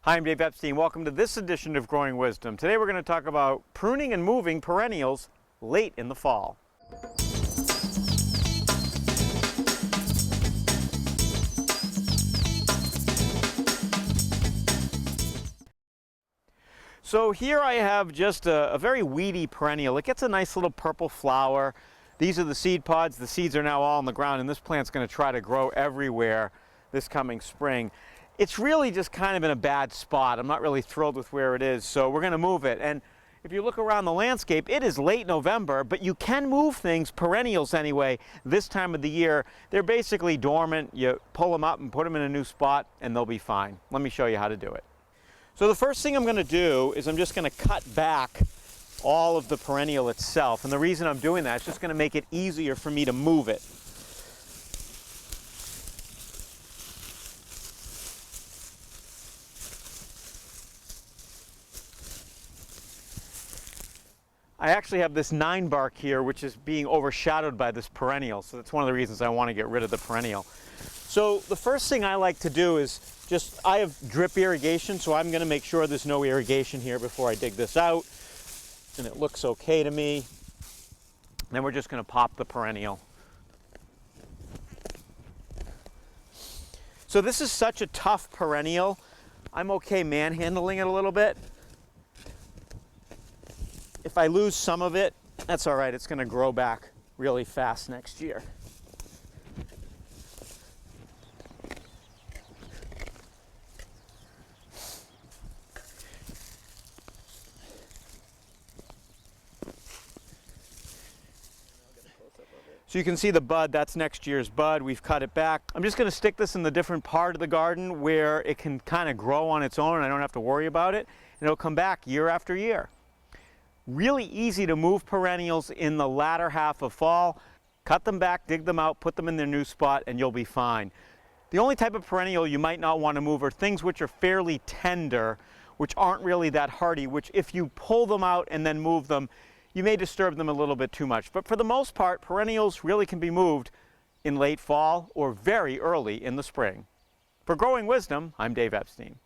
Hi, I'm Dave Epstein. Welcome to this edition of Growing Wisdom. Today we're going to talk about pruning and moving perennials late in the fall. So here I have just a very weedy perennial. It gets a nice little purple flower. These are the seed pods. The seeds are now all on the ground, and this plant's going to try to grow everywhere this coming spring. It's really just kind of in a bad spot. I'm not really thrilled with where it is, so we're going to move it. And if you look around the landscape, it is late November, but you can move things, perennials anyway, this time of the year. They're basically dormant. You pull them up and put them in a new spot, and they'll be fine. Let me show you how to do it. So the first thing I'm going to do is I'm just going to cut back all of the perennial itself. And the reason I'm doing that is just going to make it easier for me to move it. I actually have this 9 bark here, which is being overshadowed by this perennial. So that's one of the reasons I want to get rid of the perennial. So the first thing I like to do is I have drip irrigation, so I'm going to make sure there's no irrigation here before I dig this out. And it looks okay to me. Then we're just going to pop the perennial. So this is such a tough perennial. I'm okay manhandling it a little bit. If I lose some of it, that's all right. It's going to grow back really fast next year. So you can see the bud, that's next year's bud. We've cut it back. I'm just going to stick this in the different part of the garden where it can kind of grow on its own and I don't have to worry about it. And it'll come back year after year. Really easy to move perennials in the latter half of fall. Cut them back, dig them out, put them in their new spot, and you'll be fine. The only type of perennial you might not want to move are things which are fairly tender, which aren't really that hardy, which if you pull them out and then move them, you may disturb them a little bit too much. But for the most part, perennials really can be moved in late fall or very early in the spring. For Growing Wisdom, I'm Dave Epstein.